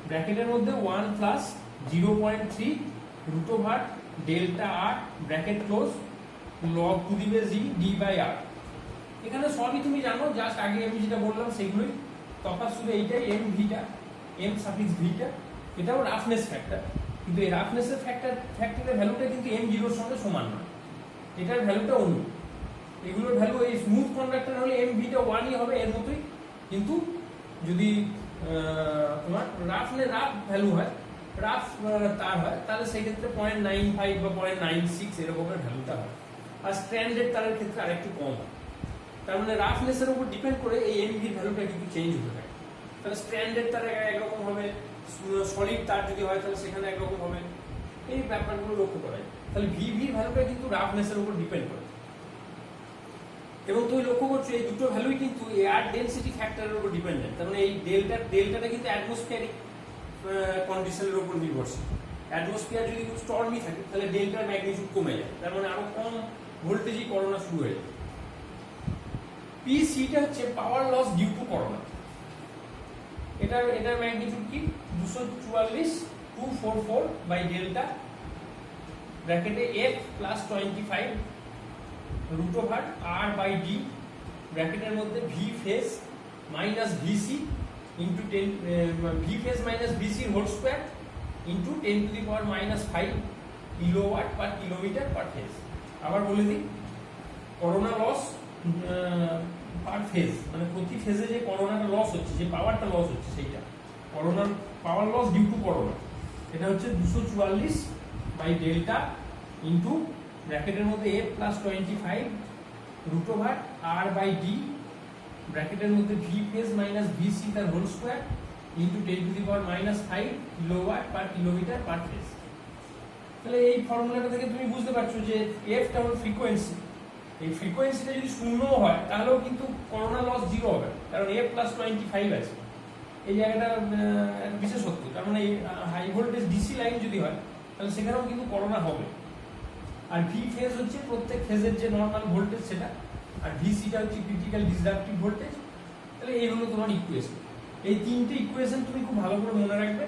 ব্র্যাকেটের মধ্যে 1 plus 0.3 root over delta r bracket close log to the base e D by r. এখানে সবই তুমি জানো, জাস্ট আগে আমি যেটা বললাম সেগুলোই। তফাৎ শুধু এইটাই, এম ভিটা, এম সাফিক্স ভিটা, এটাও রাফনেস ফ্যাক্টর, কিন্তু এই রাফনেসের ফ্যাক্টরের ভ্যালুটা কিন্তু M0 এর সঙ্গে সমান নয়, এটার ভ্যালুটা অন্য। এগুলোর ভ্যালু এই স্মুথ কন্ডাক্টর হলে এম ভিটা 1ই হবে এর মতোই, কিন্তু যদি তোমার রাফ ভ্যালু হয় রাফ তার হয় তাহলে সেই ক্ষেত্রে 0.95 বা 0.96 এরকমের ভ্যালুটা হয়। আর স্ট্র্যান্ডেড তারের ক্ষেত্রে আরেকটু কম হয়। তার মানে রাফনেসের উপর ডিপেন্ড করে এই এমভির ভ্যালুটা কিন্তু চেঞ্জ হতে থাকে। তাহলে স্ট্র্যান্ডেড তার একরকম হবে, সলিড তার যদি হয় তাহলে সেখানে একরকম হবে, এই ব্যাপারগুলো লক্ষ্য করা যায়। তাহলে ভিভির ভ্যালুটা কিন্তু রাফনেসের উপর ডিপেন্ড করে। এবং তুমি লক্ষ্য করছো এই দুটো ভ্যালুই কিন্তু এয়ার ডেনসিটি ফ্যাক্টরের উপর ডিপেন্ডেন্ট। তার মানে এই ডেল্টাটা কিন্তু অ্যাটমসফিয়ারিক কন্ডিশনের উপর নির্ভরশীল। অ্যাটমসফিয়ার যদি খুব স্টর্মি থাকে তাহলে ডেল্টার ম্যাগনিটিউড কমে যায়, তার মানে আরো কম ভোল্টেজই করোনা শুরু হয়ে যায়। পিসিটা হচ্ছে power loss due to corona. এটার ম্যাগনিটিউড কি 244 বাই ডেল্টা ব্র্যাকেটে f plus 25 root over r by d ব্র্যাকেটের মধ্যে v phase minus vc into 10 v phase minus vc whole square into 10 to the power minus 5 kilowatt per kilometre per phase. আবার বলে দিই, corona loss পার phase মানে প্রতি ফেজে যে করোনাটা loss হচ্ছে, যে পাওয়ারটা লস হচ্ছে, সেইটা করোনার power loss due to corona, এটা হচ্ছে 244 বাই ডেল্টা ইন্টু ব্র্যাকেটের মধ্যে f plus 25 root over r by d ব্র্যাকেটের মধ্যে v ফেজ মাইনাস vc তার whole square into 10 to the power minus 5 kilowatt per kilometre per phase. তাহলে এই ফর্মুলাটা থেকে তুমি বুঝতে পারছো যে f টা হলো ফ্রিকোয়েন্সি। এই ফ্রিকোয়েন্সিটা যদি শূন্য হয় তাহলেও কিন্তু করোনা লস 0 হবে, কারণ f প্লাস 25 আছে। এই জায়গাটা বিশেষত্ব। কারণ এই হাই ভোল্টেজ ডিসি লাইন যদি হয় তাহলে সেখানেও কিন্তু করোনা হবে। আর ভি ফেজ হচ্ছে প্রত্যেক ফেজের যে নর্মাল ভোল্টেজ সেটা, আর ভিসিটা হচ্ছে ক্রিটিক্যাল ডিসরাপটিভ ভোল্টেজ। তাহলে এই হলো তোমার ইকুয়েশন। এই তিনটে ইকুয়েশন তুমি খুব ভালো করে মনে রাখবে,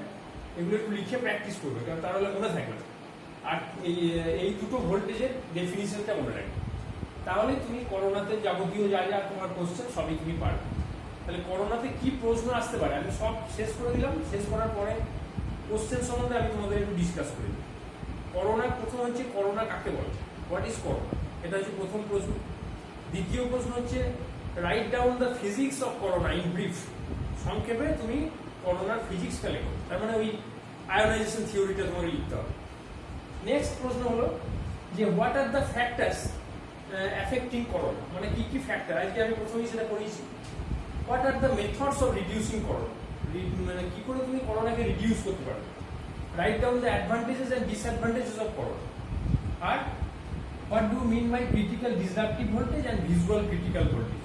এগুলো একটু লিখে প্র্যাকটিস করবে, কারণ তাহলে মনে থাকবে না। আর এই দুটো ভোল্টেজের ডেফিনিশনটা মনে রাখবে, তাহলে তুমি করোনাতে যাবতীয় যা যা তোমার কোশ্চেন সবই তুমি পারবে। তাহলে করোনাতে কি প্রশ্ন আসতে পারে আমি সব শেষ করে দিলাম। শেষ করার পরে কোশ্চেন সম্বন্ধে আমি তোমাদের একটু ডিসকাস করে দিই। করোনা প্রথম হচ্ছে করোনা কাকে বলে, হোয়াট ইজ করোনা, এটা হচ্ছে প্রথম প্রশ্ন। দ্বিতীয় প্রশ্ন হচ্ছে right down the physics of corona in brief. সংক্ষেপে তুমি করোনার ফিজিক্সটা লেখো, তার মানে ওই আয়োনাইজেশন থিওরিটা তোমাকে লিখতে হবে। নেক্সট প্রশ্ন হলো যে what are the factors affecting corona, মানে কি কি ফ্যাক্টর, আজকে আমি প্রথমেই সেটা পড়িয়েছি। What are the methods of reducing corona, মানে কি করে তুমি করোনাকে রিডিউস করতে পারবে। Write down the advantages and disadvantages of corona. আর what do mean by critical disruptive voltage and visual critical voltage.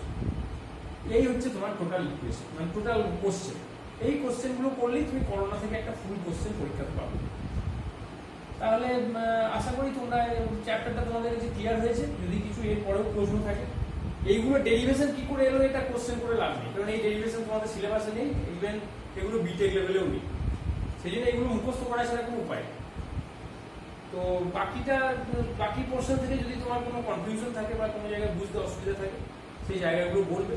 এই হচ্ছে তোমার টোটাল ইকুয়েশন, মানে টোটাল কোশ্চেন। এই কোশ্চেনগুলো করলেই তুমি করোনা থেকে একটা ফুল কোশ্চেন পরীক্ষাতে পাবে। তাহলে আশা করি তোমরা চ্যাপ্টারটা তোমাদের কাছে ক্লিয়ার হয়েছে। যদি কিছু এর পরেও প্রশ্ন থাকে, এইগুলো ডেরিভেশন কি করে এলো এটা কোশ্চেন করে লাভ নেই, কারণ এই ডেরিভেশন তোমাদের সিলেবাসে নেই, ইভেন এগুলো বিটেক লেভেলেও নেই। সেই জন্য এগুলো মুখস্থ করা ছাড়া কোনো উপায় নেই। তো বাকি পোর্শন থেকে যদি তোমার কোনো কনফিউশন থাকে বা কোনো জায়গায় বুঝতে অসুবিধা থাকে সেই জায়গাগুলো বলবে।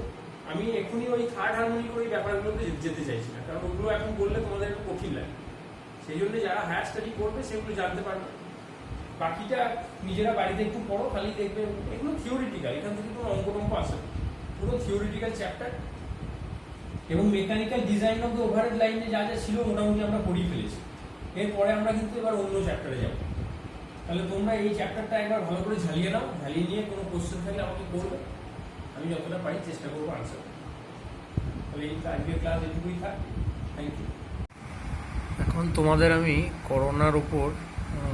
আমি এখনই ওই থার্ড হারমোনিক ওই ব্যাপারগুলোতে যেতে চাইছি না, কারণ ওগুলো এখন বললে তোমাদের একটু কঠিন লাগে। সেই জন্য যারা হায়ার স্টাডি করবে সেগুলো জানতে পারবে। বাকিটা নিজেরা বাড়িতে একটু পড়ো, খালি দেখবে এগুলো থিওরিটিক্যাল, এখান থেকে কোনো অঙ্ক আসে না, পুরো থিওরিটিক্যাল চ্যাপ্টার। এবং mechanical design of the overhead লাইনে যা যা ছিল মোটামুটি আমরা পড়িয়ে ফেলেছি। এরপরে আমরা কিন্তু এবার অন্য চ্যাপ্টারে যাব। তাহলে তোমরা এই চ্যাপ্টারটা একবার ভালো করে ঝালিয়ে নাও, ঝালিয়ে নিয়ে কোনো কোশ্চেন থাকলে আমাকে করবে, আমি যতটা পারি চেষ্টা করবো আনসার। তাহলে এই আজকের ক্লাস এটুকুই থাক। Thank you.
এখন তোমাদের আমি করোনার উপর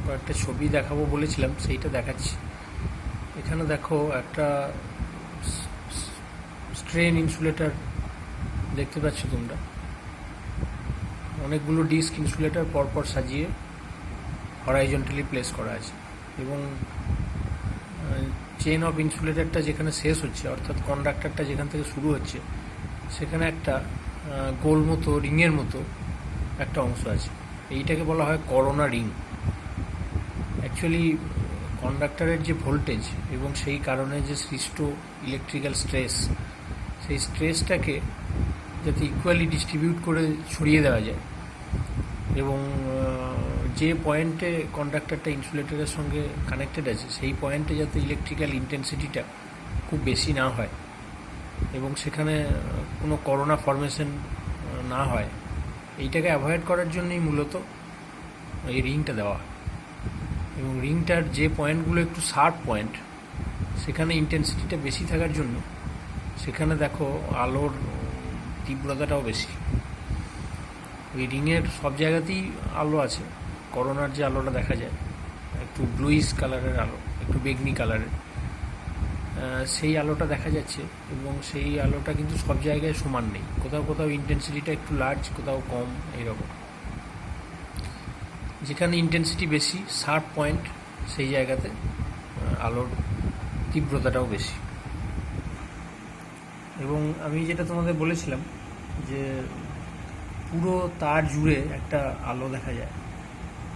কয়েকটা ছবি দেখাবো বলেছিলাম, সেইটা দেখাচ্ছি। এখানে দেখো একটা স্ট্রেন ইনসুলেটর দেখতে পাচ্ছ তোমরা, অনেকগুলো ডিস্ক ইনসুলেটর পরপর সাজিয়ে হরাইজন্টালি প্লেস করা আছে, এবং চেন অফ ইনসুলেটরটা যেখানে শেষ হচ্ছে, অর্থাৎ কন্ডাক্টরটা যেখান থেকে শুরু হচ্ছে, সেখানে একটা গোল মতো রিংয়ের মতো একটা অংশ আছে। এইটাকে বলা হয় করোনা রিং। অ্যাকচুয়ালি কন্ডাক্টরের যে ভোল্টেজ এবং সেই কারণে যে সৃষ্ট ইলেকট্রিক্যাল স্ট্রেস, সেই স্ট্রেসটাকে যাতে ইকুয়ালি ডিস্ট্রিবিউট করে ছড়িয়ে দেওয়া যায়, এবং যে পয়েন্টে কন্ডাক্টরটা ইনসুলেটরের সঙ্গে কানেক্টেড আছে সেই পয়েন্টে যাতে ইলেকট্রিক্যাল ইন্টেন্সিটিটা খুব বেশি না হয় এবং সেখানে কোনো করোনা ফর্মেশন না হয়, এইটাকে অ্যাভয়েড করার জন্যই মূলত এই রিংটা দেওয়া হয়, এবং রিংটার যে পয়েন্টগুলো একটু শার্প পয়েন্ট সেখানে ইন্টেন্সিটিটা বেশি থাকার জন্য সেখানে দেখো আলোর তীব্রতাটাও বেশি। ওই রিংয়ের সব জায়গাতেই আলো আছে। করোনার যে আলোটা দেখা যায় একটু ব্লুইশ কালারের আলো, একটু বেগনি কালারের, সেই আলোটা দেখা যাচ্ছে, এবং সেই আলোটা কিন্তু সব জায়গায় সমান নেই। কোথাও কোথাও ইন্টেন্সিটিটা একটু লার্জ, কোথাও কম, এইরকম। যেখানে ইন্টেন্সিটি বেশি, শার্প পয়েন্ট, সেই জায়গাতে আলোর তীব্রতাটাও বেশি। এবং আমি যেটা তোমাদের বলেছিলাম যে পুরো তার জুড়ে একটা আলো দেখা যায়,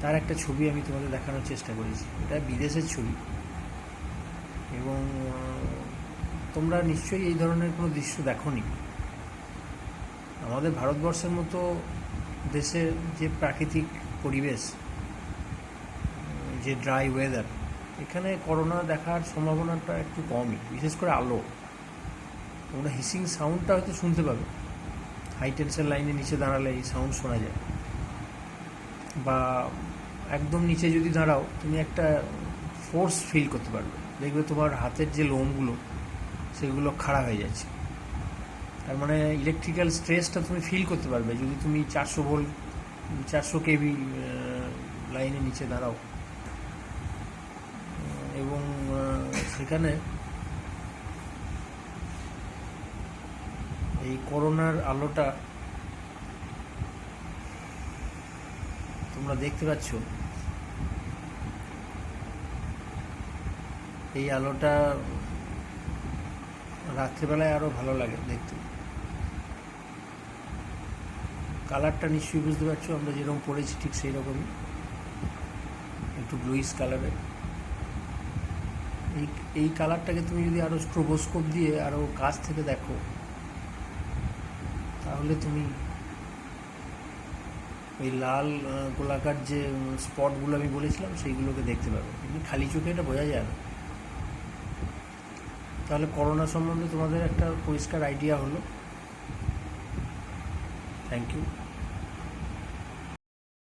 তার একটা ছবি আমি তোমাদের দেখানোর চেষ্টা করেছি। এটা বিদেশের ছবি, এবং তোমরা নিশ্চয়ই এই ধরনের কোনো দৃশ্য দেখোনি। আমাদের ভারতবর্ষের মতো দেশে যে প্রাকৃতিক পরিবেশ, যে ড্রাই ওয়েদার, এখানে করোনা দেখার সম্ভাবনাটা একটু কমই, বিশেষ করে আলো। তোমরা হিসিং সাউন্ডটা হয়তো শুনতে পাবে, হাই টেনশন লাইনের নিচে দাঁড়ালে এই সাউন্ড শোনা যায়, বা একদম নিচে যদি দাঁড়াও তুমি একটা ফোর্স ফিল করতে পারবে। দেখবে তোমার হাতের যে লোমগুলো সেগুলো খাড়া হয়ে যাচ্ছে। তার মানে ইলেকট্রিক্যাল স্ট্রেসটা তুমি ফিল করতে পারবে যদি তুমি 400 ভোল্ট 400 কেভি লাইনের নিচে দাঁড়াও। এবং সেখানে এই করোনার আলোটা তোমরা দেখতে পাচ্ছ, এই আলোটা রাত্রিবেলায় আরো ভালো লাগে দেখতে। কালারটা নিশ্চয়ই বুঝতে পারছো, আমরা যেরকম পড়েছি ঠিক সেই রকমই, একটু ব্লুইশ কালারের। এই কালারটাকে তুমি যদি আরো স্ট্রোবোস্কোপ দিয়ে আরো কাছ থেকে দেখো, তাহলে তুমি ওই লাল গোলাকার যে স্পটগুলো আমি বলেছিলাম সেইগুলোকে দেখতে পাবে। কিন্তু খালি চোখে এটা বোঝা যায় না। তাহলে করোনা সম্বন্ধে তোমাদের একটা পরিষ্কার আইডিয়া হলো। Thank you.